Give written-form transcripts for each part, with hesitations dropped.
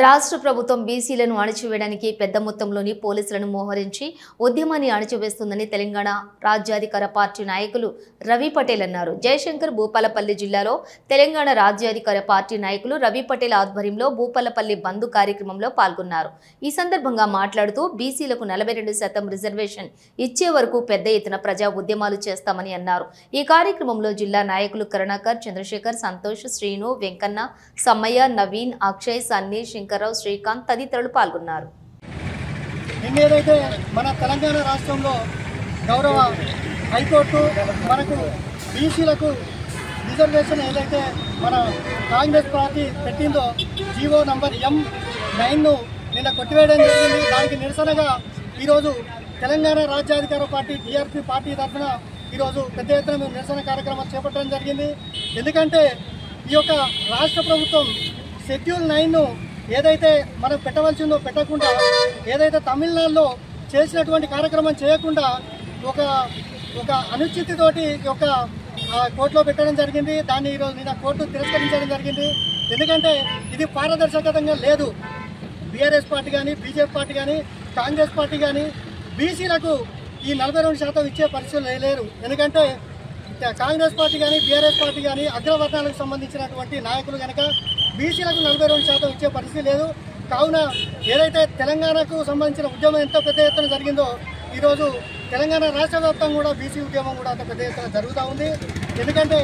రాష్ట్ర ప్రభుత్వం బీసీలను అణచివేయడానికి పెద్ద మొత్తంలోని పోలీసులను మోహరించి ఉద్యమాన్ని అణచివేస్తుందని తెలంగాణ రాజ్యాధికార పార్టీ నాయకులు రవి పటేల్ అన్నారు. జయశంకర్ భూపాలపల్లి జిల్లాలో తెలంగాణ రాజ్యాధికార పార్టీ నాయకులు రవి పటేల్ ఆధ్వర్యంలో భూపాలపల్లి బంధు కార్యక్రమంలో పాల్గొన్నారు. ఈ సందర్భంగా మాట్లాడుతూ బీసీలకు 42% రిజర్వేషన్ ఇచ్చే వరకు పెద్ద ఎత్తున ప్రజా ఉద్యమాలు చేస్తామని అన్నారు. ఈ కార్యక్రమంలో జిల్లా నాయకులు కరుణాకర్, చంద్రశేఖర్, సంతోష్, శ్రీను, వెంకన్న, సమ్మయ్య, నవీన్, అక్షయ్, సన్నీ, శంకర్రావు, శ్రీకాంత్ తదితరులు పాల్గొన్నారు. ఏదైతే మన తెలంగాణ రాష్ట్రంలో గౌరవ హైకోర్టు మనకు బీసీలకు రిజర్వేషన్ ఏదైతే మన కాంగ్రెస్ పార్టీ పెట్టిందో జీవో నంబర్ M9ను నిన్న కొట్టివేయడం జరిగింది. దానికి నిరసనగా ఈరోజు తెలంగాణ రాజ్యాధికార పార్టీ టీఆర్పీ పార్టీ తరఫున ఈరోజు పెద్ద ఎత్తున మేము నిరసన కార్యక్రమాలు చేపట్టడం జరిగింది. ఎందుకంటే ఈ యొక్క రాష్ట్ర ప్రభుత్వం షెడ్యూల్ 9ను ఏదైతే మనం పెట్టవలసిందో పెట్టకుండా, ఏదైతే తమిళనాడులో చేసినటువంటి కార్యక్రమం చేయకుండా ఒక అనుచితితోటి ఒక కోర్టులో పెట్టడం జరిగింది. దాన్ని ఈరోజు నిన్న కోర్టు తిరస్కరించడం జరిగింది. ఎందుకంటే ఇది పారదర్శకంగా లేదు. బీఆర్ఎస్ పార్టీ కానీ, బీజేపీ పార్టీ కానీ, కాంగ్రెస్ పార్టీ కానీ బీసీలకు ఈ 42% ఇచ్చే పరిస్థితులు లేరు. ఎందుకంటే కాంగ్రెస్ పార్టీ కానీ, బీఆర్ఎస్ పార్టీ కానీ అగ్రవర్ణాలకు సంబంధించినటువంటి నాయకులు కనుక బీసీలకు 42% ఇచ్చే పరిస్థితి లేదు. కావున ఏదైతే తెలంగాణకు సంబంధించిన ఉద్యమం ఎంత పెద్ద ఎత్తున జరిగిందో ఈరోజు తెలంగాణ రాష్ట్ర వ్యాప్తంగా కూడా బీసీ ఉద్యమం కూడా అంత పెద్ద ఎత్తున జరుగుతూ ఉంది. ఎందుకంటే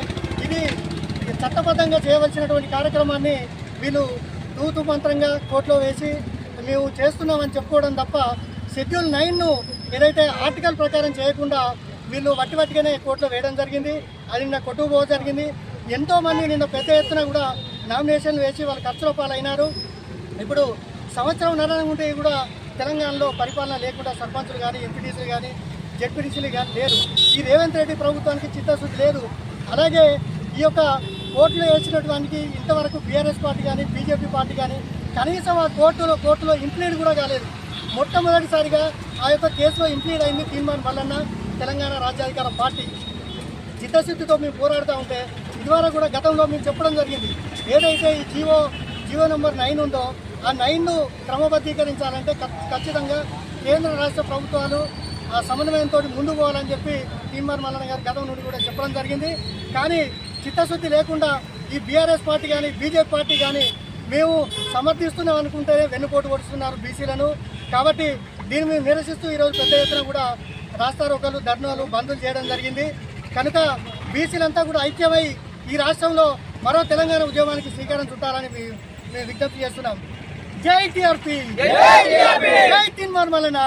ఇది చట్టబద్ధంగా చేయవలసినటువంటి కార్యక్రమాన్ని వీళ్ళు తూతు మంత్రంగా కోర్టులో వేసి మేము చేస్తున్నామని చెప్పుకోవడం తప్ప షెడ్యూల్ 9ను ఏదైతే ఆర్టికల్ ప్రకారం చేయకుండా వీళ్ళు వట్టిగానే కోర్టులో వేయడం జరిగింది. అది నిన్న కొట్టుకుపోవడం జరిగింది. ఎంతోమంది నిన్న పెద్ద ఎత్తున కూడా నామినేషన్లు వేసి వాళ్ళ ఖర్చుల పాలైనారు. ఇప్పుడు సంవత్సరం ఉంటే కూడా తెలంగాణలో పరిపాలన లేకుండా సర్పంచులు కానీ, ఎంపీటీసీలు కానీ, జెడ్పీటీసీలు కానీ లేరు. ఈ రేవంత్ రెడ్డి ప్రభుత్వానికి చిత్తశుద్ధి లేదు. అలాగే ఈ యొక్క కోర్టులో వేసినటువంటి ఇంతవరకు బీఆర్ఎస్ పార్టీ కానీ, బీజేపీ పార్టీ కానీ కనీసం ఆ కోర్టులో ఇంప్లీడ్ కూడా కాలేదు. మొట్టమొదటిసారిగా ఆ యొక్క కేసులో ఇంప్లీడ్ అయింది తీర్మానం వలన తెలంగాణ రాజ్యాధికార పార్టీ చిత్తశుద్ధితో మేము పోరాడుతూ ఉంటే ఇదివరకు కూడా గతంలో మేము చెప్పడం జరిగింది. ఏదైతే ఈ జీవో నంబర్ 9 ఉందో ఆ 9ను క్రమబద్ధీకరించాలంటే ఖచ్చితంగా కేంద్ర రాష్ట్ర ప్రభుత్వాలు ఆ సమన్వయంతో ముందుకు పోవాలని చెప్పి తీర్మానం మల్లన్న గారు గతం నుండి కూడా చెప్పడం జరిగింది. కానీ చిత్తశుద్ధి లేకుండా ఈ బీఆర్ఎస్ పార్టీ కానీ, బీజేపీ పార్టీ కానీ మేము సమర్థిస్తున్నాం అనుకుంటేనే వెన్నుపోటు కొడుతున్నారు బీసీలను. కాబట్టి దీన్ని మేము నిరసిస్తూ ఈరోజు పెద్ద ఎత్తున కూడా రాస్తారోకలు, ధర్నాలు, బంధులు చేయడం జరిగింది. కనుక బీసీలంతా కూడా ఐక్యమై ఈ రాష్ట్రంలో మరో తెలంగాణ ఉద్యమానికి శ్రీకారం చుట్టాలని మేము విజ్ఞప్తి చేస్తున్నాం. జై టీఆర్పీ, జై తీర్మానం మల్లన్న.